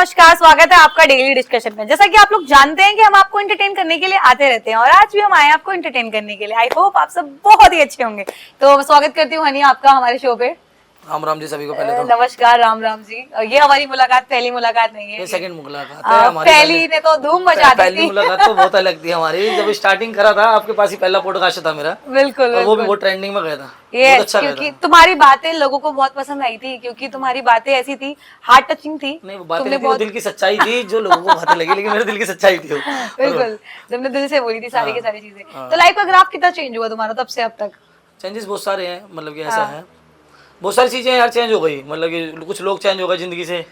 नमस्कार, स्वागत है आपका डेली डिस्कशन में। जैसा कि आप लोग जानते हैं कि हम आपको एंटरटेन करने के लिए आते रहते हैं और आज भी हम आए हैं आपको एंटरटेन करने के लिए। आई होप आप सब बहुत ही अच्छे होंगे। तो स्वागत करती हूँ हनी आपका हमारे शो पे। राम राम जी सभी को। पहले तो नमस्कार, राम राम जी। ये हमारी मुलाकात पहली मुलाकात नहीं है, ये सेकंड मुलाकात है हमारी। पहली ने तो धूम मचा दी पहली थी। मुलाकात तो बहुत अलग थी हमारी। जब स्टार्टिंग करा था आपके पास ही पहला पॉडकास्ट था मेरा। बिल्कुल और वो भी बहुत ट्रेंडिंग में गया था। ये बहुत अच्छा गया क्योंकि था। तुम्हारी बातें लोगों को बहुत पसंद आई थी, क्योंकि तुम्हारी बातें ऐसी थी, हार्ट टचिंग थी। नहीं वो बातें तुमने नहीं थी, वो दिल की सच्चाई थी जो लोगों को बातें लगी, लेकिन मेरे दिल की सच्चाई थी वो। बिल्कुल, तुमने दिल से बोली थी सारी की सारी चीजें। हाँ। तो लाइफ का ग्राफ कितना चेंज हुआ तुम्हारा तब से अब तक? चेंजेस बहुत सारे हैं, मतलब कि ऐसा है बहुत सारी चीजें यार चेंज हो गई। मतलब कि कुछ लोग चेंज हो गए जिंदगी से,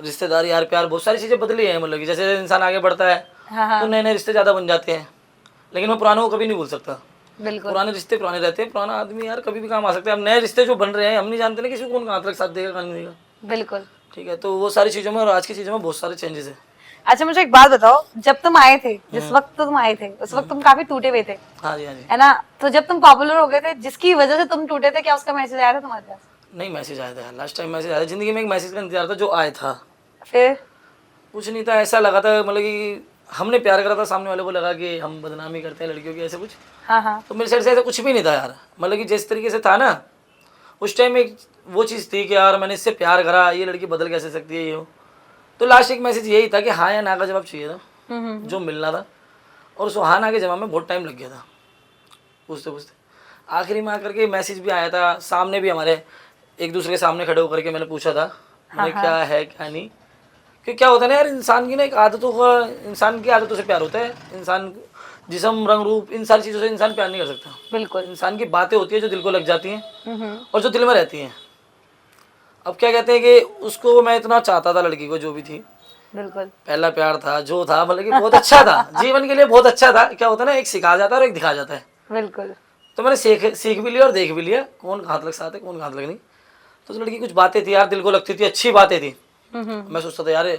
रिश्तेदार यार प्यार बहुत सारी चीजें बदली है। मतलब कि जैसे इंसान आगे बढ़ता है तो नए नए रिश्ते ज्यादा बन जाते हैं, लेकिन मैं पुरानों को कभी नहीं भूल सकता। बिल्कुल पुराने रिश्ते पुराने रहते हैं। पुराना आदमी यार कभी भी काम आ सकता है। अब नए रिश्ते जो बन रहे हैं हम नहीं जानते ना किसी को कौन कहाँ तक साथ देगा कहाँ नहीं देगा। बिल्कुल। ठीक है, तो वो सारी चीज़ों में और आज की चीज़ों में बहुत सारे चेंजेस है। अच्छा मुझे एक बात बताओ, जब तुम आए थे, जिस वक्त तुम आए थे उस वक्त तुम काफी टूटे हुए थे, हाँ जी हाँ जी। है ना? तो जब तुम पॉपुलर हो गए थे, जिसकी वजह से तुम टूटे थे, क्या उसका मैसेज आया था तुम्हारे पास? नहीं मैसेज आया था, लास्ट टाइम मैसेज आया था। जिंदगी में एक मैसेज का इंतजार था जो आया था। फिर कुछ नहीं था, ऐसा लगा था मतलब कि हमने प्यार करा था, सामने वाले को लगा कि हम बदनामी करते हैं लड़कियों की, ऐसे कुछ। हाँ हाँ तो मेरे साइड से ऐसा कुछ भी नहीं था यार। मतलब कि जिस तरीके से था ना उस टाइम एक वो चीज़ थी कि यार मैंने इससे प्यार करा, ये लड़की बदल कैसे सकती है ये हो। तो लास्ट एक मैसेज यही था कि हाँ या ना का जवाब चाहिए था जो मिलना था। और उस हाँ ना के जवाब में बहुत टाइम लग गया था पूछते पूछते। आखिरी में आकर के मैसेज भी आया था, सामने भी हमारे एक दूसरे के सामने खड़े होकर के मैंने पूछा था मैंने क्या है क्या नहीं। क्योंकि क्या होता है ना यार, इंसान की ना एक आदतों का, इंसान की आदतों से प्यार होता है। इंसान जिस्म रंग रूप इन सारी चीज़ों से इंसान प्यार नहीं कर सकता। बिल्कुल। इंसान की बातें होती है जो दिल को लग जाती हैं और जो दिल में रहती हैं। अब क्या कहते हैं कि उसको मैं इतना चाहता था, लड़की को जो भी थी, बिल्कुल पहला प्यार था जो था, मतलब कि बहुत अच्छा था जीवन के लिए बहुत अच्छा था। क्या होता है ना, एक सिखा जाता है और एक दिखा जाता है। बिल्कुल तो मैंने सीख भी लिया और देख भी लिया कौन कहाँ तक साथ है कौन कहाँ तक नहीं। तो उस लड़की कुछ बातें थी यार दिल को लगती थी, अच्छी बातें थी। मैं सोचता था यार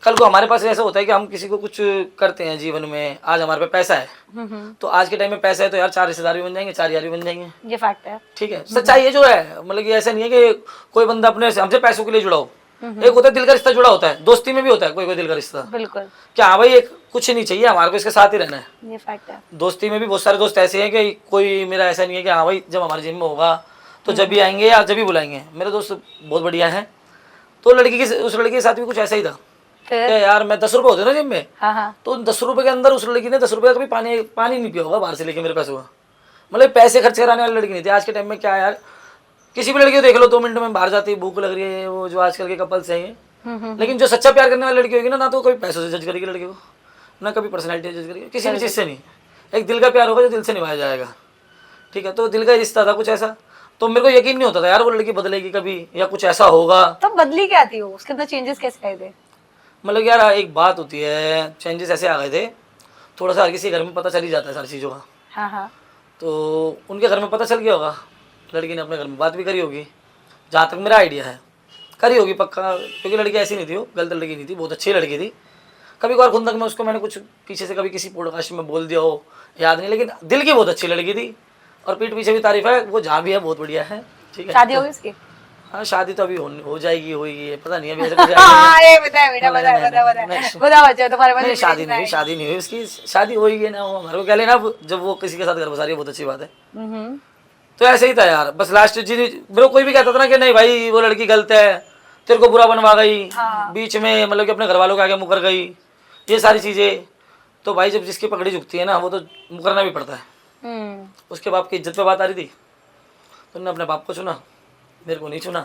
कल को हमारे पास ऐसा होता है कि हम किसी को कुछ करते हैं जीवन में, आज हमारे पे पैसा है तो आज के टाइम में पैसा है तो यार 4 रिश्तेदार भी बन जाएंगे, 4 यार भी बन जाएंगे। ये फैक्ट है। ठीक है, सच्चाई ये जो है, मतलब कि ऐसा नहीं है कि कोई बंदा अपने हमसे पैसों के लिए जुड़ा हो। एक होता है दिल का रिश्ता जुड़ा होता है, दोस्ती में भी होता है कोई कोई दिल का रिश्ता। बिल्कुल क्या हाँ भाई एक कुछ नहीं चाहिए हमारे को, इसके साथ ही रहना है। ये फैक्ट है। दोस्ती में भी बहुत सारे दोस्त ऐसे हैं कि कोई मेरा ऐसा नहीं है कि हाँ भाई जब हमारे जिम में होगा तो जब भी आएंगे या जब भी बुलाएंगे। मेरे दोस्त बहुत बढ़िया हैं। तो लड़की की उस लड़की के साथ भी कुछ ऐसा ही था कि यार मैं 10 रुपये होते ना जिम में, तो 10 रुपये के अंदर उस लड़की ने 10 रुपये का कभी पानी नहीं पिया होगा बाहर से लेके मेरे पैसों का। मतलब पैसे खर्च कराने वाली लड़की नहीं थी। आज के टाइम में क्या यार, किसी भी लड़की को देख लो 2 मिनट में बाहर जाती है, भूख लग रही है, वो जो आजकल के कपल्स हैं। लेकिन जो सच्चा प्यार करने वाली लड़की होगी ना तो कभी पैसों से जज करेगी लड़की को, ना कभी पर्सनैलिटी जज करेगी, किसी भी चीज़ से नहीं। एक दिल का प्यार होगा जो दिल से निभाया जाएगा। ठीक है, तो दिल का रिश्ता था कुछ ऐसा। तो मेरे को यकीन नहीं होता था यार वो लड़की बदलेगी कभी या कुछ ऐसा होगा। तो बदली क्या थी वो, उसके अंदर चेंजेस कैसे आए थे? मतलब यार एक बात होती है, चेंजेस ऐसे आ गए थे, थोड़ा सा हर किसी घर में पता चल ही जाता है सारी चीज़ों का। हाँ तो उनके घर में पता चल गया होगा, लड़की ने अपने घर में बात भी करी होगी, जहाँ तक मेरा आइडिया है करी होगी पक्का। क्योंकि लड़की ऐसी नहीं थी, वो गलत लड़की नहीं थी, बहुत अच्छी लड़की थी। कभी कभार खुंदक में उसको मैंने कुछ पीछे से कभी किसी पॉडकास्ट में बोल दिया हो, याद नहीं, लेकिन दिल की बहुत अच्छी लड़की थी। और पीठ पीछे भी तारीफ है, वो जहाँ भी है बहुत बढ़िया है। ठीक है, शादी होगी उसकी? हाँ शादी तो अभी हो जाएगी, होगी, पता नहीं अभी ऐसा कुछ नहीं। शादी नहीं हुई उसकी, शादी होगी ना हो, हमारे को क्या लेना। जब वो किसी के साथ घर बसा रही है बहुत अच्छी बात है। तो ऐसे ही था यार, बस लास्ट मेरे को कोई भी कहता था ना कि नहीं भाई वो लड़की गलत है, तेरे को बुरा बनवा गई बीच में, मतलब कि अपने घर वालों के आगे मुकर गई, ये सारी चीज़ें। तो भाई जब जिसकी पकड़ी झुकती है ना वो तो मुकरना भी पड़ता है। उसके बाप की इज्जत पे बात आ रही थी, तो उन्होंने अपने बाप को चुना, मेरे को नहीं चुना।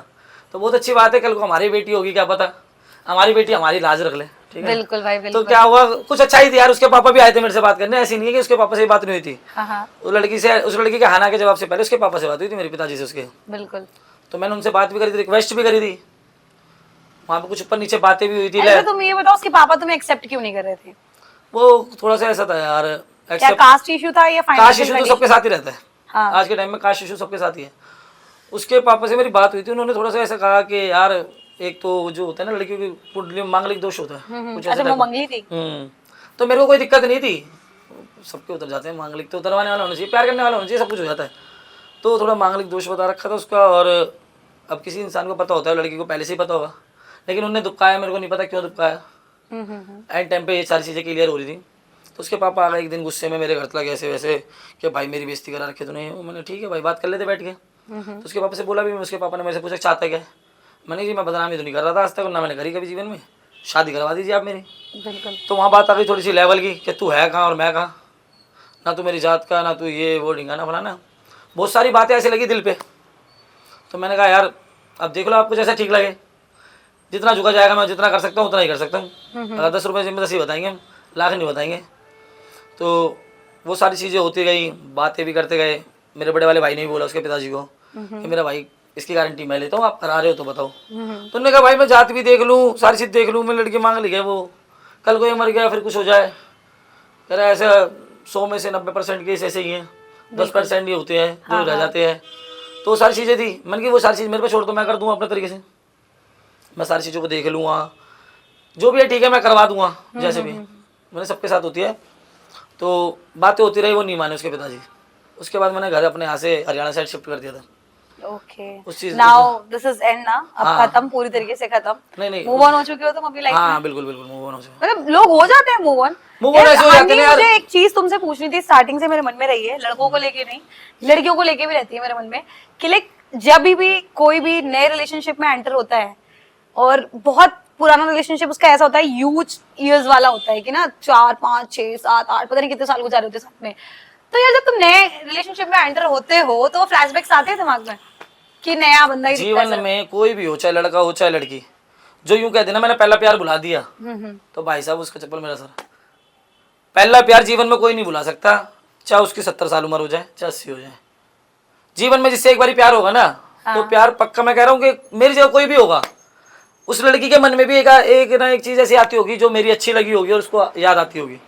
तो बहुत अच्छी बात है, कल को हमारी बेटी होगी क्या पता, हमारी बेटी हमारी लाज रख ले। ठीक है, बिल्कुल भाई बिल्कुल। तो क्या हुआ, कुछ अच्छा ही थी यार। उसके पापा भी आए थे मेरे से बात करने, ऐसी नहीं है कि उसके पापा से बात नहीं हुई थी। उस लड़की से, उस लड़की के हाना के जवाब से पहले उसके पापा से बात हुई थी, मेरे पिताजी से उसके। बिल्कुल। तो मैंने उनसे बात भी करी थी, रिक्वेस्ट भी करी थी, वहाँ पे कुछ ऊपर नीचे बातें भी हुई थी। अच्छा तुम ये बताओ उसके पापा तुम्हें एक्सेप्ट क्यों नहीं कर रहे थे? वो थोड़ा सा ऐसा था यार, क्या कास्ट इशू था या कास्ट इशू तो सबके साथ ही रहता है। हाँ। आज के टाइम में कास्ट इशू सबके साथ ही है। उसके पापा से मेरी बात हुई थी, उन्होंने थोड़ा सा ऐसा कहा कि यार एक तो जो होता है ना लड़कियों की कुंडली में मांगलिक दोष होता है कुछ ऐसा। वो मंगली थी। तो मेरे को कोई दिक्कत नहीं थी, सबके उतर जाते हैं मांगलिक, तो उतरवाने वाला होना चाहिए, प्यार करने वाला होना चाहिए, सब कुछ हो जाता है। तो थोड़ा मांगलिक दोष बता रखा था उसका। और अब किसी इंसान को पता होता है, लड़की को पहले से ही पता होगा, लेकिन उनने दुबकाया, मेरे को नहीं पता क्यों दुबकाया। एंड टाइम पे ये सारी चीज़ें क्लियर हो रही थी। तो उसके पापा आ गए एक दिन गुस्से में मेरे घर तक ऐसे वैसे कि भाई मेरी बेइज्जती करा रखे तूने। मैंने ठीक है भाई, बात कर लेते बैठ के। तो उसके पापा से बोला भी, उसके पापा ने मेरे से पूछा चाहता क्या है। मैंने जी मैं बदनामी तो नहीं कर रहा था आज तक, ना मैंने करी कभी जीवन में, शादी करवा दीजिए आप मेरी। बिल्कुल। तो वहाँ बात आ गई थोड़ी सी लेवल की कि तू है कहाँ और मैं कहाँ, ना तू मेरी जात का, ना तू ये वो ढिंगाना फलाना, बहुत सारी बातें ऐसी लगी दिल पे। तो मैंने कहा यार अब देख लो आपको जैसा ठीक लगे, जितना झुका जाएगा मैं जितना कर सकता हूँ उतना ही कर सकता हूँ। अगर 10 रुपये जिम्मे 10 ही बताएंगे हम, लाख नहीं बताएंगे। तो वो सारी चीज़ें होती गई, बातें भी करते गए। मेरे बड़े वाले भाई ने भी बोला उसके पिताजी को कि मेरा भाई इसकी गारंटी मैं लेता हूँ, आप करा रहे हो तो बताओ। तो उन्होंने कहा भाई मैं जात भी देख लूँ, सारी चीज़ देख लूँ, मैं लड़की मांग ली है, वो कल को ये मर गया फिर कुछ हो जाए। कह रहा ऐसा 100 में से 90% केस ऐसे ही हैं, 10% ही होते हैं जो रह जाते हैं। तो वो सारी चीज़ें थी। मैंने की वो सारी चीज़ मेरे पे छोड़ दो, मैं कर दूँगा अपने तरीके से, मैं सारी चीज़ों को देख लूँगा, जो भी है ठीक है मैं करवा दूँगा जैसे भी। मैंने सबके साथ होती है। तो बातें होती रही, वो नहीं माने उसके पिताजी। उसके बाद मैंने घर अपने यहाँ से हरियाणा साइड शिफ्ट कर दिया था। ओके, उस चीज नाउ दिस इज एंड ना, अब हाँ। खत्म, पूरी तरीके से खत्म। नहीं मूव ऑन हो चुके हो तुम अपनी लाइफ में? हाँ बिल्कुल बिल्कुल मूव ऑन हो चुका। मतलब लोग हो जाते हैं मूव ऑन। Move on ऐसे हो जाते हैं यार। मुझे एक चीज तुमसे पूछनी थी, स्टार्टिंग से मेरे मन में रही है, लड़कों को लेके नहीं लड़कियों को लेके भी रहती है मेरे मन में, कि लाइक जब भी कोई भी नए रिलेशनशिप में एंटर होता है और बहुत पुराना रिलेशनशिप उसका ऐसा होता है, ह्यूज इयर्स वाला होता है कि ना 4 5 6 7 8 पता नहीं कितने साल गुजारे होते हैं साथ में। तो यार जब तुम नए रिलेशनशिप में एंटर होते हो तो फ्लैशबैक्स आते हैं दिमाग में कि नया बंदा ही दिखता है जीवन में कोई भी हो, चाहे लड़का हो चाहे लड़की, जो यूं कह देना मैंने पहला प्यार भुला दिया, तो भाई साहब उसका चप्पल मेरा सर। पहला प्यार जीवन में कोई नहीं भुला सकता, चाहे उसकी 70 साल उम्र हो जाए चाहे 80 हो जाए। जीवन में जिससे एक बार प्यार होगा ना, तो प्यार पक्का मैं कह रहा हूँ कि मेरी जगह कोई भी होगा, उस लड़की के मन में भी एक ना एक चीज ऐसी आती होगी जो मेरी अच्छी लगी होगी और उसको याद आती होगी।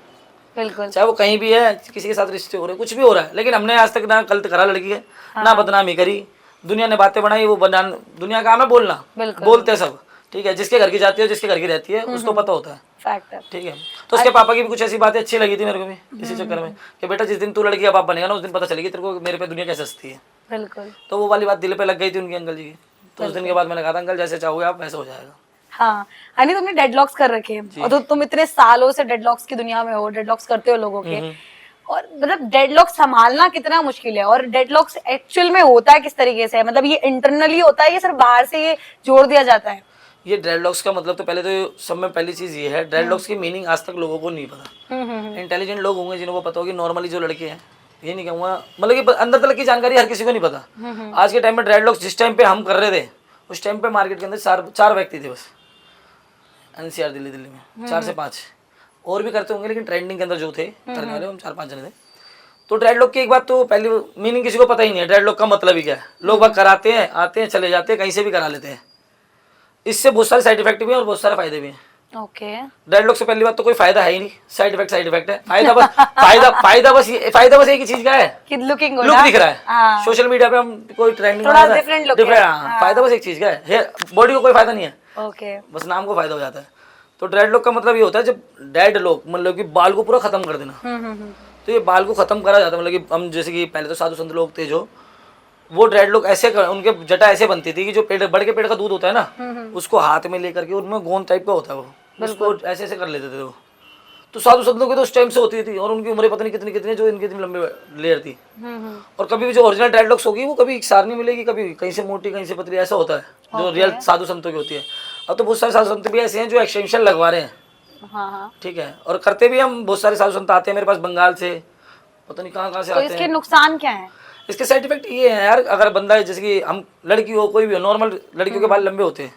बिल्कुल। चाहे वो कहीं भी है, किसी के साथ रिश्ते हो रहे, कुछ भी हो रहा है, लेकिन हमने आज तक ना गलत करा लड़की है, ना बदनामी करी। दुनिया ने बातें बनाई, वो बना दुनिया का काम है बोलना, बोलते हैं सब, ठीक है। जिसके घर की जाती है, जिसके घर की रहती है, उसको पता होता है, फैक्ट है। ठीक है। तो उसके पापा की भी कुछ ऐसी बातें अच्छी लगी थी मेरे को भी इसी चक्कर में कि बेटा जिस दिन तू लड़की का बाप बनेगा ना, उस दिन पता चलेगी तेरे को मेरे पे दुनिया कैसे हंसती है। बिल्कुल। तो वो वाली बात दिल पे लग गई थी उनके अंकल जी की। तो उस दिन के बाद मैंने कहा था अंकल जैसे चाहोगे आप वैसे हो जाएगा। हाँ हनी, तुमने डेडलॉक्स कर रखे हैं और तुम इतने सालों से डेडलॉक्स की दुनिया में हो, डेडलॉक्स करते हो लोगों के, और मतलब डेडलॉक्स संभालना कितना मुश्किल है, और डेडलॉक्स एक्चुअल में होता है किस तरीके से? मतलब ये इंटरनली होता है, ये सिर्फ बाहर से ये जोड़ दिया जाता है? ये ड्रेडलॉक्स का मतलब तो पहले तो सब में पहली चीज ये है, ड्रेडलॉक्स की मीनिंग आज तक लोगों को नहीं पता। इंटेलिजेंट लोग होंगे जिनको पता होगी, नॉर्मली जो लड़के हैं, ये नहीं कहूँगा, मतलब कि अंदर तक की जानकारी हर किसी को नहीं पता। आज के टाइम में ड्रेडलॉक्स जिस टाइम पे हम कर रहे थे, उस टाइम पे मार्केट के अंदर 4 व्यक्ति थे बस, NCR दिल्ली में 4 से 5 और भी करते होंगे, लेकिन ट्रेंडिंग के अंदर जो थे करने वाले हम 4-5 जने थे। तो ड्रेडलॉक की एक बात तो पहली मीनिंग किसी को पता ही नहीं है, ड्रेडलॉक का मतलब ही क्या है। लोग बात कराते हैं, आते हैं, चले जाते हैं, कहीं से भी करा लेते हैं। इससे बहुत सारे साइड इफेक्ट भी हैं और बहुत सारे फायदे भी हैं। ओके। ड्रेडलॉक से पहली बात तो कोई फायदा है ही नहीं, साइड इफेक्ट है। फायदा बस एक ही चीज का है कि लुक दिख रहा है। सोशल मीडिया पे हम कोई ट्रेंडिंग फायदा बस एक चीज का है, बॉडी को कोई फायदा नहीं है। ओके। बस नाम को फायदा हो जाता है। तो ड्रेडलॉक का मतलब ये होता है जब डेडलॉक मतलब कि बाल को पूरा खत्म कर देना। तो ये बाल को खत्म करा जाता है, मतलब कि हम जैसे कि पहले तो साधु संत लोग थे जो, वो ड्रेडलॉक ऐसे उनके जटा ऐसे बनती थी कि जो पेड़ बड़ के पेड़ का दूध होता है ना, उसको हाथ में लेकर के उनमें गोंद टाइप का होता है, वो उसको ऐसे ऐसे कर लेते थे वो। तो साधु संतों की तो उस टाइम से होती थी, और उनकी उम्रें पता नहीं कितनी कितनी जो इनकी इतनी लंबे लेयर थी। और कभी भी जो ओरिजिनल ड्रेडलॉक्स होगी वो कभी एक सार नहीं मिलेगी, कभी कहीं से मोटी कहीं से पतली, ऐसा होता है जो रियल साधु संतों की होती है। अब तो बहुत सारे साधु संत भी ऐसे हैं जो एक्सटेंशन लगवा रहे हैं, ठीक है, और करते भी हम। बहुत सारे साधु संत आते हैं मेरे पास बंगाल से, पता नहीं कहाँ से आते हैं। इसके नुकसान क्या है? इसके साइड इफेक्ट ये है यार, अगर बंदा जैसे कि हम लड़की हो कोई भी हो, नॉर्मल लड़कियों के बाल लंबे होते हैं,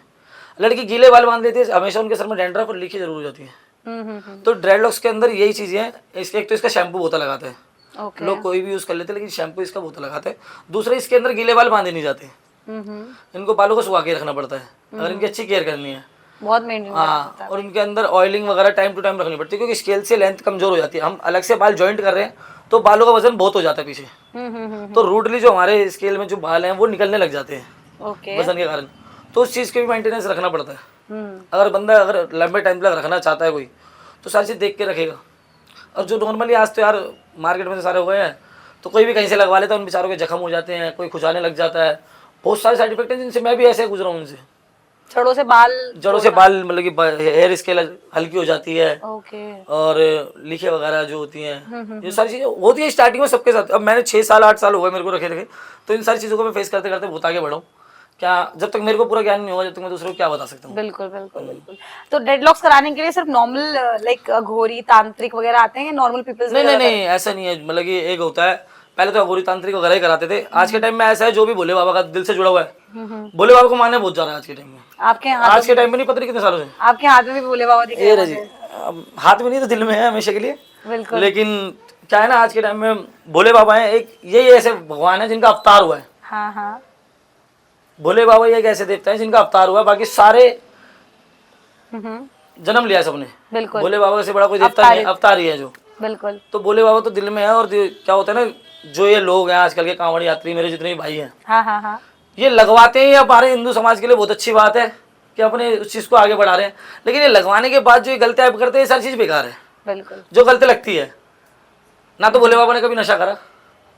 लड़की गीले बाल बांध लेती है, हमेशा उनके सर में डैंड्रफ और लीकी जरूर हो जाती है। तो ड्रेडलॉक्स के अंदर यही चीजें हैं। इसके एक तो इसका शैम्पू बहुत लगाते हैं, लोग कोई भी यूज कर लेते हैं, लेकिन शैम्पू इसका बहुत लगाते हैं। दूसरा इसके अंदर गीले बाल बांधे नहीं जाते, इनको बालों को सुखा के रखना पड़ता है अगर इनकी अच्छी केयर करनी है, बहुत मेंटेन करना पड़ता है। और इनके अंदर ऑयलिंग वगैरह टाइम टू टाइम रखनी पड़ती है, क्योंकि स्केल से लेंथ कमजोर हो जाती है। हम अलग से बाल जॉइंट कर रहे हैं तो बालों का वजन बहुत हो जाता है पीछे, तो रूटली जो हमारे स्केल में जो बाल हैं वो निकलने लग जाते हैं वजन के कारण। तो उस चीज के भी मेंटेनेंस रखना पड़ता है। अगर बंदा अगर लंबे टाइम तक रखना चाहता है कोई, तो सारी चीज देख के रखेगा। और जो नॉर्मली आज तो यार मार्केट में तो सारे हुए हैं, तो कोई भी कहीं से लगवा लेता है, उन बेचारों के जख्म हो जाते हैं, कोई खुजाने लग जाता है, बहुत सारे साइड इफेक्ट हैं जिनसे मैं भी ऐसे गुजरा हूँ उनसे। जड़ों से बाल जड़ों से बाल मतलब कि हेयर स्केल हल्की हो जाती है, ओके और लीखे वगैरह जो होती हैं, ये सारी चीज़ें होती है स्टार्टिंग में सबके साथ। अब मैंने 6 साल 8 साल हो गए मेरे को रखे रखे, तो इन सारी चीज़ों को मैं फेस करते करते बहुत आगे बढ़ा हूँ। क्या जब तक मेरे को पूरा ज्ञान नहीं होगा, जब तक मैं दूसरों को क्या बता सकता हूँ। बिल्कुल बिल्कुल बिल्कुल। तो डेडलॉक्स कराने के लिए सिर्फ नॉर्मल लाइक घोरी तांत्रिक वगैरह आते हैं या नॉर्मल पीपल्स नहीं नहीं नहीं, ऐसा नहीं है। मतलब कि एक होता है, पहले तो अघोरी तांत्रिक वगैरह ही कराते थे। आज के टाइम में ऐसा है जो भी भोले बाबा का दिल से जुड़ा हुआ है, भोले बाबा को मानने बहुत जा रहा है आज के टाइम में। आपके हाथ आज के टाइम में नहीं, पता नहीं कितने सालों से। आपके हाथ में भी भोले बाबा दिख रहे ये हैं रजी, मुझे। अब हाथ में नहीं तो दिल में है हमेशा के लिए। बिल्कुल। लेकिन क्या है ना, आज के टाइम में भोले बाबा हैं एक, यही ऐसे भगवान है जिनका अवतार हुआ है। हाँ हाँ भोले बाबा ये एक ऐसे देवता है जिनका अवतार हुआ है, बाकी सारे हम्म, जन्म लिया है सबने। बिल्कुल भोले बाबा से बड़ा कोई देवता नहीं है, अवतार ही है जो। बिल्कुल। तो भोले बाबा तो दिल में है। और क्या होता है ना, जो ये लोग हैं आजकल के कांवड़ यात्री, मेरे जितने भी भाई हैं, हाँ हाँ हाँ ये लगवाते हैं। ये हमारे हिंदू समाज के लिए बहुत अच्छी बात है कि अपने उस चीज़ को आगे बढ़ा रहे हैं, लेकिन ये लगवाने के बाद जो ये गलतियाँ आप करते हैं, ये सारी चीज़ बेकार है। बिल्कुल जो गलती लगती है ना, तो भोले बाबा ने कभी नशा करा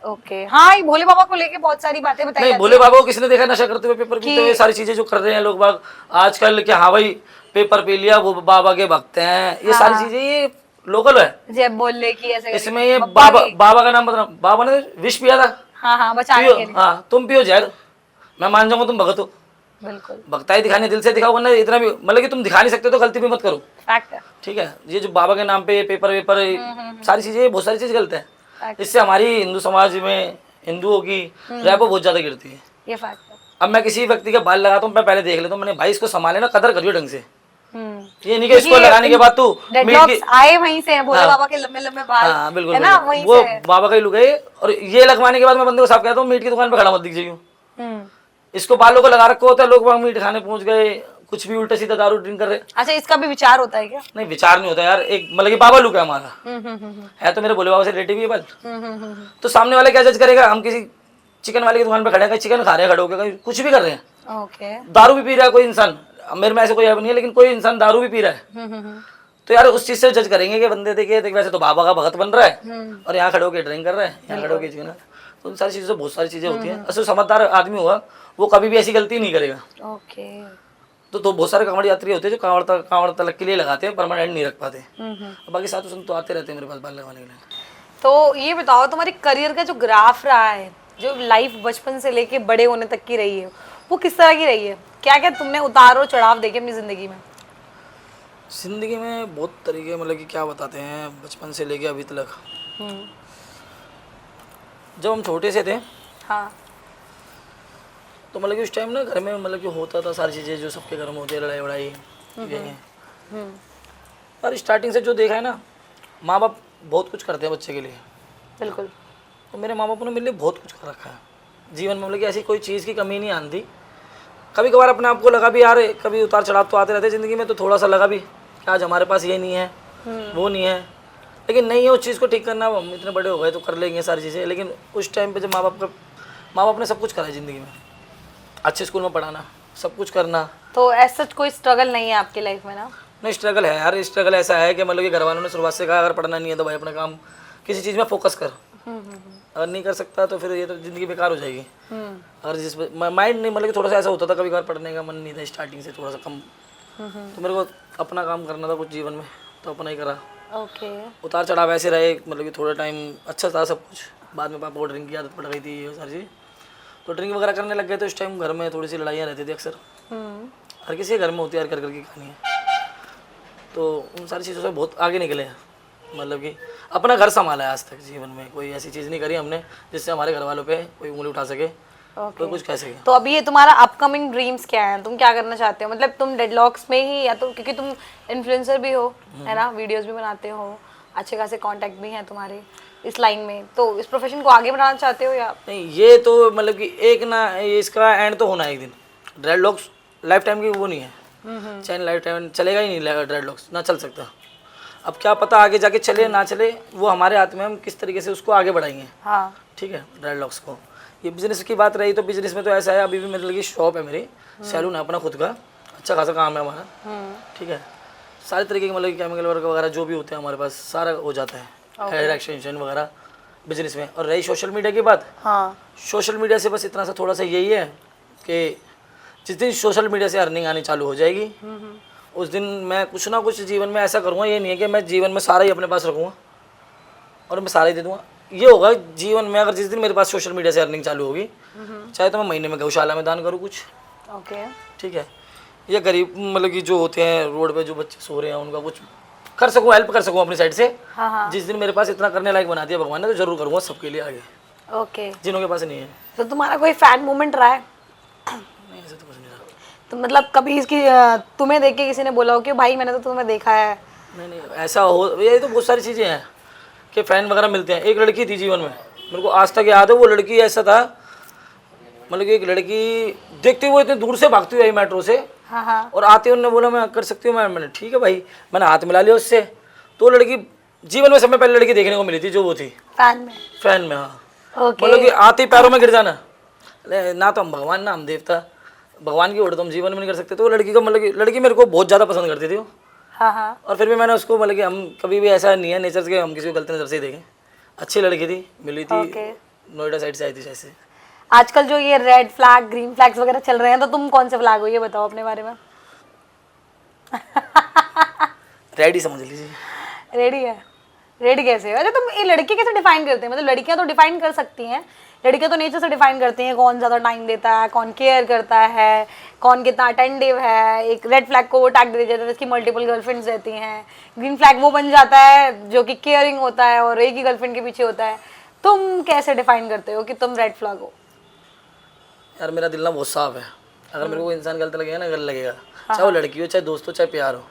ओके। हाँ ये भोले बाबा को लेके बहुत सारी बातें बताई नहीं, जाती भोले बाबा को किसने देखा नशा करते हुए, पेपर पीते हुए, सारी चीजें जो कर रहे हैं लोग बाग आजकल, कि हाँ भाई पेपर पी लिया वो बाबा के भक्त हैं, ये सारी चीजें ये लोकल है। है। जब बोले कि ऐसे इसमें ये बाबा का नाम बता, बाबा ने विष पिया था, हाँ हाँ बचाने पियो, के लिए। हाँ तुम पियो जहर, मैं मान जाऊंगा तुम भगत हो। बिल्कुल भक्ताई दिखानी दिल से दिखाओ, वरना इतना भी मतलब कि तुम दिखा नहीं सकते तो गलती भी मत करो। फैक्ट है। ठीक है, ये जो बाबा के नाम पे पेपर वेपर सारी चीजें, बहुत सारी चीज गलत है। फैक्ट इससे हमारी हिंदू समाज में हिंदुओं की रैपो बहुत ज्यादा गिरती है। ये फैक्ट है। अब मैं किसी व्यक्ति का बाल लगाता हूँ, मैं पहले देख लेता हूँ, मैंने भाई इसको संभाले ना, कदर करियो ढंग से। ये नहीं कि इसको लगाने के बाद तू डेडलॉक्स आए वहीं से हैं, भोले बाबा के लंबे लंबे बाल हाँ बिल्कुल है ना, बिल्कुल। वहीं वो से है। बाबा का ही लुक है ये। और ये लगवाने के बाद मैं बंदे को साफ कहता हूँ, मीट की दुकान पे खड़ा मत दिख जाइयो। हम्म। इसको बालों को लगा रखा होता है, लोग वहाँ मीट खाने पहुंच गए, कुछ भी उल्टा सीधा दारू ड्रिंक कर रहे। अच्छा इसका भी विचार होता है क्या? नहीं, विचार नहीं होता यार, एक मतलब कि बाबा लुक है हमारा, हम्म। है तो मेरे भोले बाबा से रिलेटिव ही बाल। तो सामने वाला क्या जज करेगा? हम किसी चिकन वाले की दुकान पे खड़े हैं, चिकन खा रहे हैं, खड़े होकर कुछ भी कर रहे हैं, ओके। दारू भी पी रहा है कोई इंसान, मेरे में ऐसे कोई ऐप नहीं है, लेकिन कोई इंसान दारू भी पी रहा है, तो यार उस चीज से जज करेंगे कि बंदे देखे देख वैसे तो बाबा का भगत बन रहा है और यहाँ खड़े होकर ड्रिंक कर रहा है, यहाँ खड़े होकर चिकन। तो उन सारी चीजों से बहुत सारी चीजें होती हैं। असल समझदार आदमी होगा वो कभी भी ऐसी गलती नहीं करेगा। ओके। तो बहुत सारे कांवड़ यात्री होते हैं जो कांवड़ तलक के लिए लगाते हैं, परमानेंट नहीं रख पाते। बाकी साधु संत तो आते रहते हैं मेरे पास बाल लगाने के लिए। तो ये बताओ तुम्हारे करियर का जो ग्राफ रहा है, जो लाइफ बचपन से लेके बड़े होने तक की रही है, वो किस तरह की रही है? क्या क्या तुमने उतार और चढ़ाव देखे अपनी जिंदगी में? जिंदगी में बहुत तरीके, मतलब कि क्या बताते हैं, बचपन से लेके अभी तक। जब हम छोटे से थे हाँ तो मतलब कि उस टाइम ना घर में मतलब कि होता था सारी चीज़ें जो सबके घर में होती है, लड़ाई वड़ाई, ठीक है। पर स्टार्टिंग से जो देखा है ना, माँ बाप बहुत कुछ करते हैं बच्चे के लिए। बिल्कुल। तो मेरे माँ बाप ने मेरे लिए बहुत कुछ कर रखा है जीवन में, मतलब कि ऐसी कोई चीज़ की कमी नहीं आती। कभी कभार अपने आप को लगा भी यार, कभी उतार चढ़ाव तो आते रहते ज़िंदगी में, तो थोड़ा सा लगा भी कि आज हमारे पास ये नहीं है, वो नहीं है, लेकिन नहीं है उस चीज़ को ठीक करना। हम इतने बड़े हो गए तो कर लेंगे सारी चीज़ें। लेकिन उस टाइम पे जब माँ बाप ने सब कुछ करा है ज़िंदगी में, अच्छे स्कूल में पढ़ाना, सब कुछ करना। तो ऐसा कोई स्ट्रगल नहीं है आपकी लाइफ में ना? नहीं, स्ट्रगल है यार। स्ट्रगल ऐसा है कि मतलब कि घर वालों ने शुरुआत से कहा अगर पढ़ना नहीं है तो भाई अपना काम किसी चीज़ में फोकस कर, अगर नहीं कर सकता तो फिर ये तो ज़िंदगी बेकार हो जाएगी। अगर जिस माइंड नहीं, मतलब कि थोड़ा सा ऐसा होता था, कभी कभार पढ़ने का मन नहीं था स्टार्टिंग से, थोड़ा सा कम। तो मेरे को अपना काम करना था कुछ जीवन में, तो अपना ही करा। ओके। उतार चढ़ाव ऐसे रहे, मतलब कि थोड़ा टाइम अच्छा था सब कुछ। बाद में पापा को ड्रिंक की आदत पड़ गई थी, ये सारी चीज़, तो ड्रिंक वगैरह करने लग गए। तो उस टाइम घर में थोड़ी सी लड़ाइयाँ रहती थी अक्सर, हर किसी के घर में होती है, हर कर की कहानी है। तो उन सारी चीज़ों से बहुत आगे निकले हैं, मतलब कि अपना घर संभाला है आज तक जीवन में। कोई ऐसी चीज़ नहीं करी हमने जिससे हमारे घर वालों पे कोई उंगली उठा सके, कोई कुछ कह सके। तो अभी ये तुम्हारा अपकमिंग ड्रीम्स क्या है? तुम क्या करना चाहते हो? मतलब तुम डेडलॉक्स में ही, या तो क्योंकि तुम इन्फ्लुएंसर भी हो है ना, वीडियोस भी बनाते हो, अच्छे खासे कांटेक्ट भी हैं तुम्हारे इस लाइन में, तो इस प्रोफेशन को आगे बढ़ाना चाहते हो या? नहीं, ये तो मतलब कि एक ना इसका एंड तो होना है एक दिन। ड्रेडलॉक्स लाइफ टाइम की वो नहीं है, चाहे लाइफ टाइम चलेगा ही नहीं ड्रेडलॉक्स, ना चल सकता। अब क्या पता आगे जाके चले ना चले, वो हमारे हाथ में, हम किस तरीके से उसको आगे बढ़ाएंगे। हाँ ठीक है, ड्रेडलॉक्स को। ये बिजनेस की बात रही तो बिजनेस में तो ऐसा है, अभी भी मेरे लगी शॉप है, मेरी सैलून है अपना खुद का, अच्छा खासा काम है हमारा। ठीक है, सारे तरीके के मतलब केमिकल वर्क वगैरह जो भी होते हैं हमारे पास सारा हो जाता है, हेयर एक्सटेंशन वगैरह बिजनेस में। और रही सोशल मीडिया की बात, हाँ सोशल मीडिया से बस इतना सा थोड़ा सा यही है कि जिस दिन सोशल मीडिया से अर्निंग आनी चालू हो जाएगी उस दिन मैं कुछ ना कुछ जीवन में ऐसा करूँगा। ये नहीं है कि मैं जीवन में सारा ही अपने पास रखूँगा और मैं सारा ही दे दूँगा। ये होगा जीवन में, अगर जिस दिन मेरे पास सोशल मीडिया से अर्निंग चालू होगी, चाहे तो मैं महीने में गौशाला में दान करूँ कुछ, ओके, ठीक है, या गरीब मतलब कि जो होते हैं रोड पे जो बच्चे सो रहे हैं उनका कुछ कर सकूँ, हेल्प कर सकूँ अपनी साइड से। हाँ। जिस दिन मेरे पास इतना करने लायक बना दिया भगवान ने तो जरूर करूँगा सबके लिए आगे, ओके। जिनों के पास नहीं है। तो तुम्हारा कोई फैन मोमेंट रहा है? नहीं, ऐसा तो कुछ नहीं रहा। तो मतलब कभी इसकी तुम्हें देख के किसी ने बोला हो कि भाई मैंने तो तुम्हें देखा है? नहीं, ऐसा हो, ये तो बहुत सारी चीज़ें हैं कि फ़ैन वगैरह मिलते हैं। एक लड़की थी जीवन में, मेरे को आज तक याद है, वो लड़की ऐसा था, मतलब कि एक लड़की देखते हुए इतने दूर से भागती हुई आई मेट्रो से, हाँ। और आते उन्होंने बोला मैं कर सकती हूँ, मैंने ठीक है भाई, मैंने हाथ मिला लिया उससे। तो लड़की जीवन में समय पहले लड़की देखने को मिली थी जो वो थी फैन में। हाँ, ओके। मतलब कि आते ही पैरों में गिर जाना, ना तो हम भगवान ना हम देवता, भगवान की ओर तो हम जीवन में नहीं कर सकते। तो लड़की को मतलब कि लड़की मेरे को बहुत ज़्यादा पसंद करती थी वो। हाँ। और फिर भी मैंने उसको मतलब कि हम कभी भी ऐसा नहीं है नेचर से हम किसी को गलत नज़र से ही देखें। अच्छी लड़की थी, मिली थी, नोएडा साइड से आई थी। जैसे आजकल जो ये रेड फ्लैग ग्रीन फ्लैग्स वगैरह चल रहे हैं, तो तुम कौन से फ्लैग हो, ये बताओ अपने बारे में। रेडी समझ लीजिए। रेडी है? रेडी कैसे? अरे तुम ये लड़की कैसे डिफाइन करते हैं? मतलब लड़कियां तो डिफाइन कर सकती हैं, लड़कियां तो नेचर से डिफाइन करती हैं कौन ज़्यादा टाइम देता है, कौन केयर करता है, कौन कितना अटेंटिव है। एक रेड फ्लैग को वो टैग दे देता है जिसकी मल्टीपल गर्लफ्रेंड्स रहती हैं। ग्रीन फ्लैग वो बन जाता है जो कि केयरिंग होता है और एक ही गर्लफ्रेंड के पीछे होता है। तुम कैसे डिफाइन करते हो कि तुम रेड फ्लैग हो? यार मेरा दिल ना बहुत साफ है, अगर मेरे को इंसान गलत लगेगा ना, गलत लगेगा, चाहे वो लड़की हो, चाहे दोस्त हो, चाहे प्यार हो।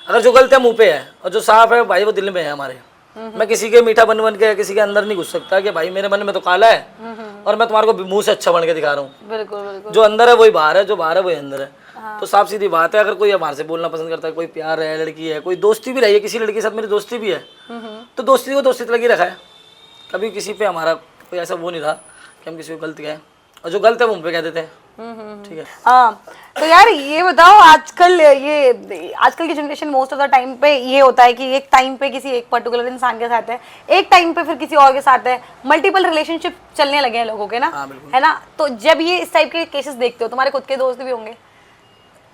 अगर जो गलत है मुंह पे है और जो साफ है भाई वो दिल में है हमारे। मैं किसी के मीठा बन के किसी के अंदर नहीं घुस सकता कि भाई मेरे मन में तो काला है और मैं तुम्हारे को मुंह से अच्छा बन के दिखा रहा हूँ। बिल्कुल बिल्कुल। जो अंदर है वही बाहर है, जो बाहर है वही अंदर है। तो साफ सीधी बात है, अगर कोई बाहर से बोलना पसंद करता है, कोई प्यार है, लड़की है, कोई दोस्ती भी रही है, किसी लड़की के साथ मेरी दोस्ती भी है, तो दोस्ती को दोस्ती लगी रखा है। कभी किसी पे हमारा कोई ऐसा वो नहीं रहा कि हम किसी को गलत कहें, और जो गलत है वो हम पे कह देते हैं। ठीक है। हाँ, तो यार ये बताओ, आजकल की generation most of the time पे ये होता है कि एक टाइम पे किसी एक पर्टिकुलर इंसान के साथ है, एक टाइम पे फिर किसी और के साथ है, मल्टीपल रिलेशनशिप चलने लगे हैं लोगों के ना। हाँ, है ना? तो जब ये इस टाइप के केसेस देखते हो, तुम्हारे खुद के दोस्त भी होंगे,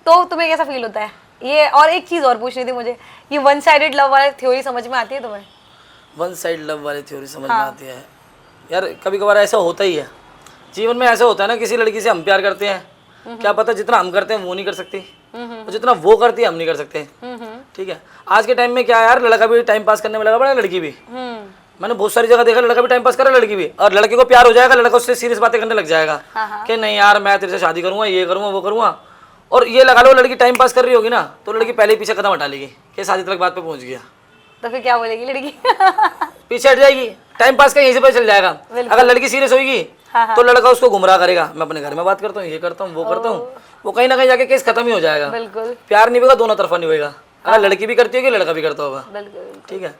तो तुम्हें कैसा फील होता है ये? और एक चीज और पूछनी थी मुझे, ये वन साइडेड लव वाली थ्योरी समझ में आती है तुम्हें? वन साइड लव वाली थ्योरी समझ में आती है यार, कभी कभार ऐसा होता ही है जीवन में। ऐसा होता है ना, किसी लड़की से हम प्यार करते हैं, क्या पता जितना हम करते हैं वो नहीं कर सकती, और जितना वो करती है हम नहीं कर सकते। ठीक है। आज के टाइम में क्या है यार, लड़का भी टाइम पास करने में लगा पड़ा है, लड़की भी। मैंने बहुत सारी जगह देखा, लड़का भी टाइम पास कर रहा है, लड़की भी। और लड़के को प्यार हो जाएगा, लड़का उससे सीरियस बातें करने लग जाएगा कि नहीं यार मैं तेरे से शादी करूंगा, ये करूंगा, वो करूंगा। और ये लगा लो लड़की टाइम पास कर रही होगी ना, तो लड़की पहले ही पीछे कदम हटा लेगी कि शादी तक बात पे पहुंच गया। तो फिर क्या बोलेगी लड़की? पीछे हट जाएगी, टाइम पास का यहीं से पता चल जाएगा। अगर लड़की सीरियस होगी तो लड़का उसको गुमराह करेगा, मैं अपने घर में बात करता हूँ, ये करता हूँ, वो करता हूँ, वो कहीं ना कहीं जाके केस खत्म ही हो जाएगा। बिल्कुल। प्यार नहीं होगा, दोनों तरफा नहीं होगा। अगर लड़की भी करती होगी, लड़का भी करता होगा। ठीक है।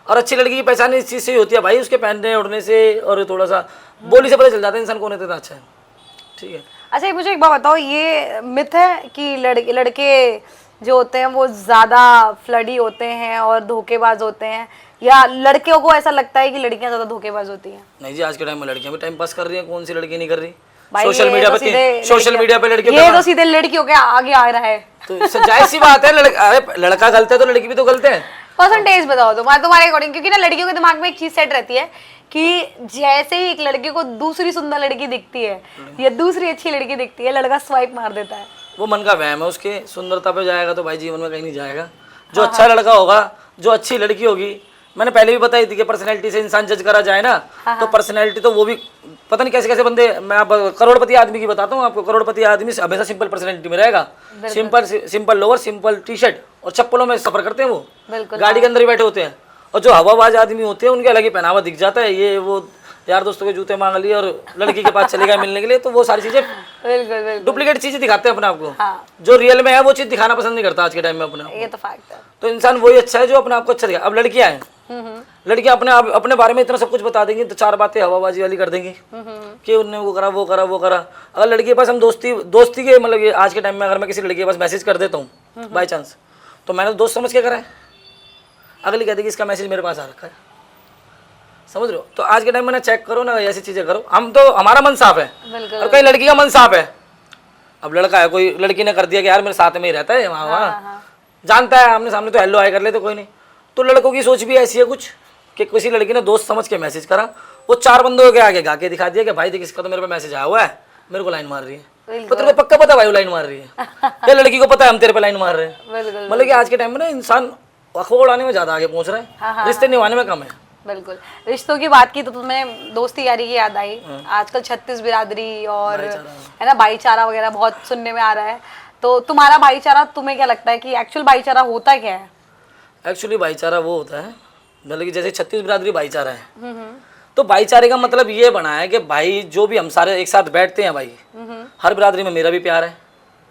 और अच्छी लड़की की पहचान इस चीज़ से ही होती है भाई, उसके पहनने उड़ने से और थोड़ा सा बोली से पता चल जाता है इंसान कौन है, इतना अच्छा है। ठीक है। अच्छा, मुझे एक बात बताओ, ये मिथ है कि लड़के जो होते हैं वो ज़्यादा फ्लडी होते हैं और धोखेबाज होते हैं, या लड़कियों को ऐसा लगता है कि लड़कियां ज़्यादा धोखेबाज होती हैं? नहीं जी, आज के टाइम में लड़कियां भी टाइम पास कर रही हैं, कौन सी लड़की नहीं कर रही? भाई सोशल मीडिया पे लड़कियों ये तो सीधे लड़कियों के आगे आ रहा है। तो जाहिर सी बात है, लड़का गलत है तो लड़की भी तो गलत है। परसेंटेज बताओ तुम्हारे अकॉर्डिंग, क्योंकि ना लड़कियों के दिमाग में एक चीज सेट रहती है कि जैसे ही एक लड़के को दूसरी सुंदर लड़की दिखती है या दूसरी अच्छी लड़की दिखती है, लड़का स्वाइप मार देता है। वो मन का वहम है, उसके सुंदरता पे जाएगा तो भाई जीवन में कहीं नहीं जाएगा। जो अच्छा लड़का होगा, जो अच्छी लड़की होगी, मैंने पहले भी बताई थी कि पर्सनैलिटी से इंसान जज करा जाए ना, तो पर्सनैलिटी तो वो भी पता नहीं कैसे कैसे बंदे, मैं अब करोड़पति आदमी की बताता हूँ आपको। करोड़पति आदमी हमेशा सिंपल पर्सनैलिटी में रहेगा, simple lower, simple T shirt और चप्पलों में सफर करते हैं, वो गाड़ी के अंदर ही बैठे होते हैं। और जो हवाबाज आदमी होते हैं उनके अलग ही पहनावा दिख जाता है, ये वो यार दोस्तों के जूते मांग लिए और लड़की के पास चले गए मिलने के लिए, तो वो सारी चीजें डुप्लीकेट चीजें दिखाते हैं अपने आप को। जो रियल में है वो चीज दिखाना पसंद नहीं करता आज के टाइम में अपने आप। ये तो फैक्ट है। तो इंसान वही अच्छा है जो अपने आप को अच्छा दिखा। अब लड़कियां हैं, लड़कियां अपने बारे में इतना सब कुछ बता देंगी, तो चार बातें हवाबाजी वाली कर देंगी कि उन्होंने वो करा, वो करा, वो करा। अगर लड़की के पास हम दोस्ती के मतलब आज के टाइम में अगर मैं किसी लड़की के पास मैसेज कर देता हूँ बाई चांस, तो मैंने तो दोस्त समझ के करा है, अगली कहती कि इसका मैसेज मेरे पास आ रखा है, समझ रहे हो? तो आज के टाइम में ना चेक करो ना ऐसी चीजें करो। हम तो हमारा मन साफ है और कई लड़की का मन साफ है, अब लड़का है, कोई लड़की ने कर दिया कि यार मेरे साथ में ही रहता है वहाँ जानता है आमने सामने, तो हेलो हाय कर ले तो कोई नहीं। तो लड़कों की सोच भी ऐसी है कुछ कि किसी लड़की ने दोस्त समझ के मैसेज करा, वो 4 बंदों के आगे गा के दिखा दिया कि भाई देख इसका तो मेरे पे मैसेज आया हुआ है, मेरे को लाइन मार रही है। तो तेरे को पक्का पता है भाई वो लाइन मार रही है, या लड़की को पता है हम तेरे पे लाइन मार रहे हैं। मतलब कि आज के टाइम में ना इंसान अखबार उड़ाने में ज्यादा आगे पहुंच रहा है, रिश्ते निभाने में कम है। बिल्कुल, रिश्तों की बात की तो तुम्हें दोस्ती यारी की याद आई। आजकल 36 बिरादरी और है ना भाईचारा वगैरह बहुत सुनने में आ रहा है, तो तुम्हारा भाईचारा तुम्हें क्या लगता है कि एक्चुअल भाईचारा होता क्या है? एक्चुअली भाईचारा वो होता है, मतलब कि जैसे 36 बिरादरी भाईचारा है, तो भाईचारे का मतलब ये बना है कि भाई जो भी हम सारे एक साथ बैठते हैं भाई, हर बिरादरी में मेरा भी प्यार है,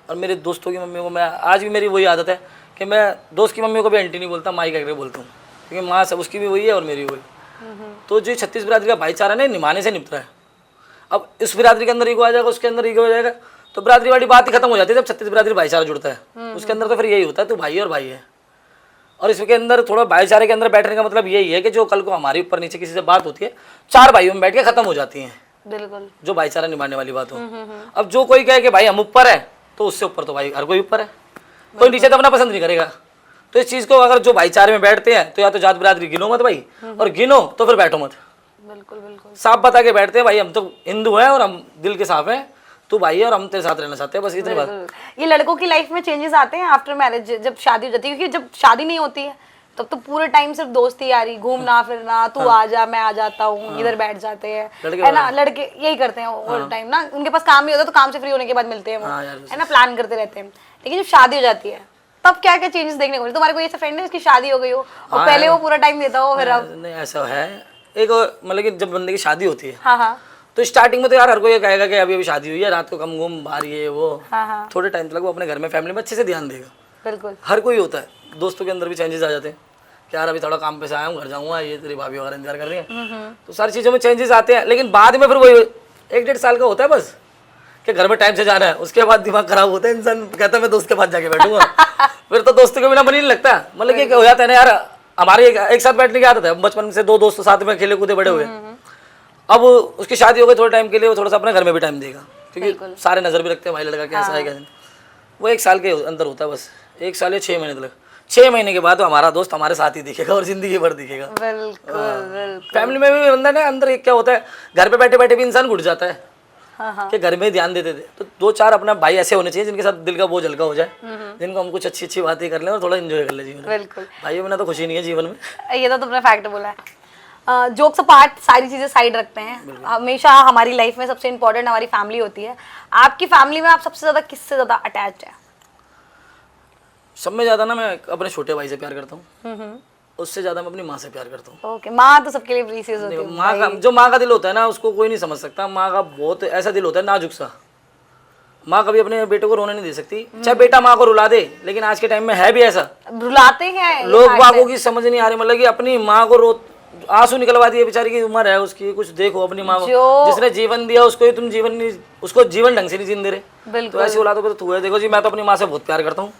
और मेरे दोस्तों की मम्मी को मैं आज भी मेरी वही आदत है कि मैं दोस्त की मम्मी को भी आंटी नहीं बोलता, माई कह के बोलता हूँ, क्योंकि माँ सब उसकी भी वही है और मेरी वही। तो जो 36 बिरादरी का भाईचारा है निभाने से निपट रहा है। अब इस बिरादरी के अंदर ईगो आ जाएगा, उसके अंदर ईगो हो जाएगा, तो बिरादरी वाली बात ही खत्म हो जाती है। जब 36 बिरादरी भाईचारा जुड़ता है उसके अंदर तो फिर यही होता है, तो भाई और भाई है। और इसके अंदर थोड़ा भाईचारे के अंदर बैठने का मतलब यही है कि जो कल को हमारी ऊपर नीचे किसी से बात होती है, 4 भाइयों में बैठ के खत्म हो जाती है। बिल्कुल, जो भाईचारा निभाने वाली बात हो। अब जो कोई कहे कि भाई हम ऊपर है, तो उससे ऊपर तो भाई हर कोई ऊपर है, कोई नीचे तो अपना पसंद नहीं करेगा। तो इस चीज को अगर जो भाईचारे में बैठते हैं तो या तो जात बिरादरी गिनो मत भाई, और गिनो तो फिर बैठो मत। बिल्कुल बिल्कुल, साफ बता के बैठते हैं भाई हम तो हिंदू हैं और हम दिल के साफ हैं, तू भाई है और हम तेरे साथ रहना चाहते हैं, बस इतनी बात। ये लड़कों की लाइफ में चेंजेस आते हैं आफ्टर मैरिज, जब शादी हो जाती है, क्योंकि जब शादी नहीं होती है तब तो पूरे टाइम सिर्फ दोस्ती यारी, घूमना फिरना, तू आ जा मैं आ जाता हूँ, इधर बैठ जाते हैं, है ना, लड़के यही करते हैं ऑल टाइम ना। उनके पास काम नहीं होता तो काम से फ्री होने के बाद मिलते हैं वो, है ना, प्लान करते रहते हैं। लेकिन जब शादी हो जाती है तब क्या क्या चेंजेस देखने को मिलते? तुम्हारे कोई ऐसा फ्रेंड है जिसकी शादी हो गई हो और पहले वो पूरा टाइम देता हो, फिर अब? नहीं ऐसा है एक, मतलब कि जब बंदे की शादी होती है हाँ, तो स्टार्टिंग में तो यार हर कोई ये कहेगा कि अभी अभी शादी हुई है, रात को कम घूम बाहर ये वो, हाँ, थोड़े टाइम तक वो अपने घर में फैमिली में अच्छे से ध्यान देगा। बिल्कुल, हर कोई होता है। दोस्तों के अंदर भी चेंजेस आ जाते हैं कि यार अभी थोड़ा काम पे से आया हूँ, घर जाऊँगा, ये तेरी भाभी वगैरह इंतजार कर रही है, तो सारी चीज़ों में चेंजेस आते हैं। लेकिन बाद में फिर वही 1-1.5 साल का होता है बस कि घर में टाइम से जाना है, उसके बाद दिमाग खराब होता है, इंसान कहता है मैं दोस्त के पास जाके बैठूंगा। फिर तो दोस्तों के बिना मन ही नहीं लगता। मतलब कि हो जाता है ना यार, हमारे एक साथ बैठने की आदत है, बचपन से 2 दोस्त साथ में खेले कूदे बड़े हुए। अब उसकी शादी हो गई, थोड़े टाइम के लिए वो थोड़ा सा अपने घर में भी टाइम देगा, क्योंकि सारे नजर भी रखते हैं भाई लड़का कैसा है कैसा। वो 1 साल के अंदर होता है बस, 1 साल या 6 महीने तक। 6 महीने के बाद तो हमारा दोस्त हमारे साथ ही दिखेगा और जिंदगी भर दिखेगा। बिल्कुल। फैमिली में भी बंदा ना अंदर क्या होता है, घर पे बैठे बैठे भी इंसान घुट जाता है हाँ, कि घर में ध्यान देते थे। तो 2-4 अपना भाई ऐसे होने चाहिए जिनके साथ दिल का बोझ हल्का हो जाए, जिनको हम कुछ अच्छी अच्छी बातें कर लें और थोड़ा एंजॉय कर ले जीवन में। बिल्कुल, भाइयों बिना तो खुशी नहीं है जीवन में। ये तो तुमने फैक्ट बोला है। जोक्स अपार्ट, सारी चीजें साइड रखते हैं, हमेशा हमारी लाइफ में सबसे इम्पोर्टेंट हमारी फैमिली होती है। आपकी फैमिली में आप सबसे ज्यादा किससे ज्यादा अटैच है? सब में ज्यादा ना मैं अपने छोटे भाई से प्यार करता हूँ, उससे ज्यादा मैं अपनी माँ से प्यार करता हूँ। ओके, माँ तो सबके लिए प्रीशियस होती है। माँ का जो माँ का दिल होता है ना उसको कोई नहीं समझ सकता। माँ का बहुत ऐसा दिल होता है नाजुक सा। माँ कभी अपने बेटे को रोने नहीं दे सकती, चाहे बेटा माँ को रुला दे, लेकिन आज के टाइम में है भी ऐसा, रुलाते हैं लोग बागों की समझ नहीं आ रही। मतलब कि अपनी माँ को रो आंसू निकलवा दिए, बेचारी की उम्र है उसकी, कुछ देखो अपनी माँ को, जिसने जीवन दिया उसको ही तुम जीवन नहीं, उसको जीवन ढंग से नहीं जीने दे रहे। तो ऐसी औलादों पे तो तू है। देखो जी, मैं तो अपनी माँ से बहुत प्यार करता हूँ।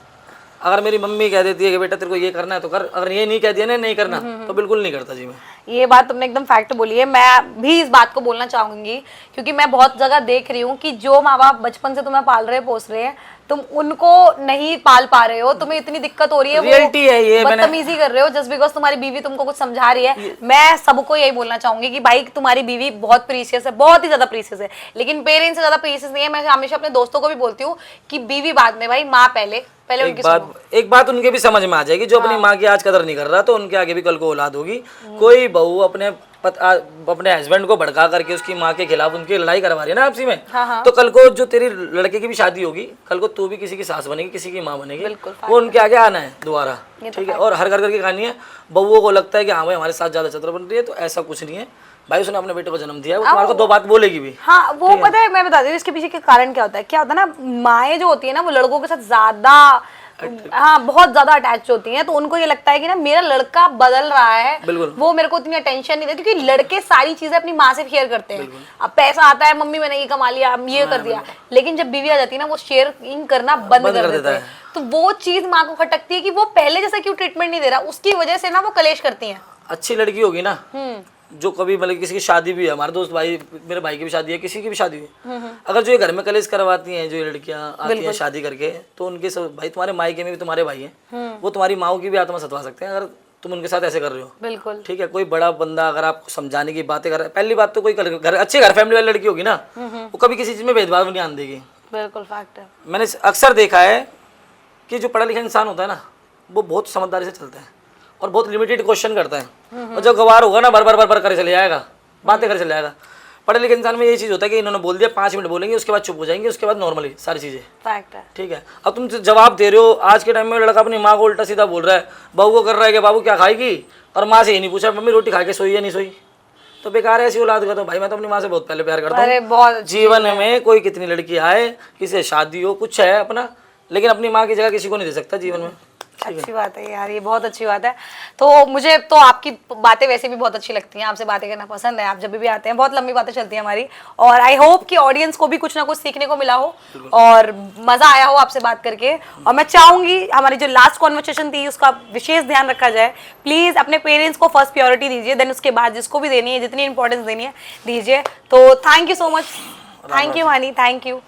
अगर मेरी मम्मी कह देती है कि बेटा तेरे को ये करना है तो कर, अगर ये नहीं कह दिया ना नहीं करना तो बिल्कुल नहीं करता जी मैं। ये बात तुमने एकदम फैक्ट बोली है। मैं भी इस बात को बोलना चाहूंगी क्योंकि मैं बहुत जगह देख रही हूँ कि जो माँ बाप बचपन से तुम्हें पाल रहे पोस रहे हैं, तुम उनको नहीं पाल पा रहे हो, तुम्हें इतनी दिक्कत हो रही है, रियलिटी है ये, बदतमीजी कर रहे हो जस्ट बिकॉज तुम्हारी बीवी तुमको कुछ समझा रही है। मैं सबको यही बोलना चाहूंगी कि भाई तुम्हारी बीवी बहुत प्रीशियस है, बहुत ही ज्यादा प्रीशियस है, लेकिन पेरेंट्स से ज्यादा प्रीशियस नहीं है। मैं हमेशा अपने दोस्तों को भी बोलती हूँ कि बीवी बाद में भाई, माँ पहले उनकी सुनो। एक बात उनके भी समझ में आ जाएगी, जो अपनी माँ की आज कदर नहीं कर रहा तो उनके आगे भी कल को औलाद होगी। कोई बहू अपने हस्बैंड को भड़का करके उसकी माँ के खिलाफ उनकी लड़ाई करवा रही है ना आपसी में, तो कल को जो तेरी लड़के की भी शादी होगी, कल को तू भी किसी की सास बनेगी, किसी की माँ बनेगी, वो उनके आगे आना है दोबारा, ठीक है। और हर घर की कहानी है, बहुओं को लगता है कि हाँ भाई हमारे साथ ज्यादा चतुर बन रही है, तो ऐसा कुछ नहीं है भाई। उसने अपने बेटे को जन्म दिया है, वो तुम्हारे को 2 बात बोलेगी भी। हाँ, वो पता है, मैं बताती हूँ इसके पीछे के कारण क्या होता है। क्या होता है ना, माएँ जो होती है ना वो लड़कों के साथ ज्यादा, हाँ बहुत ज्यादा अटैच होती हैं, तो उनको ये लगता है कि ना मेरा लड़का बदल रहा है, वो मेरे को इतनी अटेंशन नहीं देता, क्योंकि लड़के सारी चीजें अपनी माँ से शेयर करते हैं। अब पैसा आता है, मम्मी मैंने ये कमा लिया, ये कर दिया, लेकिन जब बीवी आ जाती है ना वो शेयरिंग करना बंद कर देते हैं। तो वो चीज माँ को खटकती है कि वो पहले जैसा क्यों ट्रीटमेंट नहीं दे रहा, उसकी वजह से ना वो कलेश करती है। अच्छी लड़की होगी ना जो कभी मतलब किसी की शादी भी है, हमारे दोस्त भाई, मेरे भाई की भी शादी है, किसी की भी शादी है, अगर जो ये घर में कलेश करवाती हैं, जो ये लड़कियां आती हैं शादी करके, तो उनके सब भाई, तुम्हारे मायके में भी तुम्हारे भाई हैं, वो तुम्हारी माओ की भी आत्मा सतवा सकते हैं अगर तुम उनके साथ ऐसे कर रहे हो। बिल्कुल। ठीक है, कोई बड़ा बंदा अगर आपको समझाने की बातें कर रहा है, पहली बात तो कोई घर अच्छे घर फैमिली वाली लड़की होगी ना, वो कभी किसी चीज में भेदभाव नहीं आने देगी। बिल्कुल फैक्ट है। मैंने अक्सर देखा है कि जो पढ़ा लिखा इंसान होता है ना, वो बहुत समझदारी से चलता है और बहुत लिमिटेड क्वेश्चन करता है, और जब गवार होगा ना, बार करे चले जाएगा, बातें करे चले जाएगा। पढ़े लिखे इंसान में यही चीज़ होता है कि इन्होंने बोल दिया, 5 मिनट बोलेंगे, उसके बाद चुप हो जाएंगे, उसके बाद नॉर्मली सारी चीज़ें। फैक्ट है। ठीक है, अब तुम जवाब दे रहे हो, आज के टाइम में लड़का अपनी माँ को उल्टा सीधा बोल रहा है, बहू को कर रहा है कि बाबू क्या खाएगी, और माँ से ये नहीं पूछा मम्मी रोटी खा के सोई या नहीं सोई, तो बेकार है ऐसी औलाद का। तो भाई मैं तो अपनी माँ से बहुत पहले प्यार करता हूँ। जीवन में कोई कितनी लड़की आए, किसी से शादी हो, कुछ है अपना, लेकिन अपनी माँ की जगह किसी को नहीं दे सकता जीवन में। अच्छी बात है यार, ये बहुत अच्छी बात है। तो मुझे तो आपकी बातें वैसे भी बहुत अच्छी लगती हैं, आपसे बातें करना पसंद है, आप जब भी आते हैं बहुत लंबी बातें चलती हैं हमारी, और आई होप कि ऑडियंस को भी कुछ ना कुछ सीखने को मिला हो और मजा आया हो आपसे बात करके। और मैं चाहूंगी हमारी जो लास्ट कॉन्वर्सेशन थी उसका विशेष ध्यान रखा जाए। प्लीज अपने पेरेंट्स को फर्स्ट प्रायोरिटी दीजिए, देन उसके बाद जिसको भी देनी है, जितनी इंपॉर्टेंस देनी है दीजिए। तो thank you so much, thank you वानी, थैंक यू।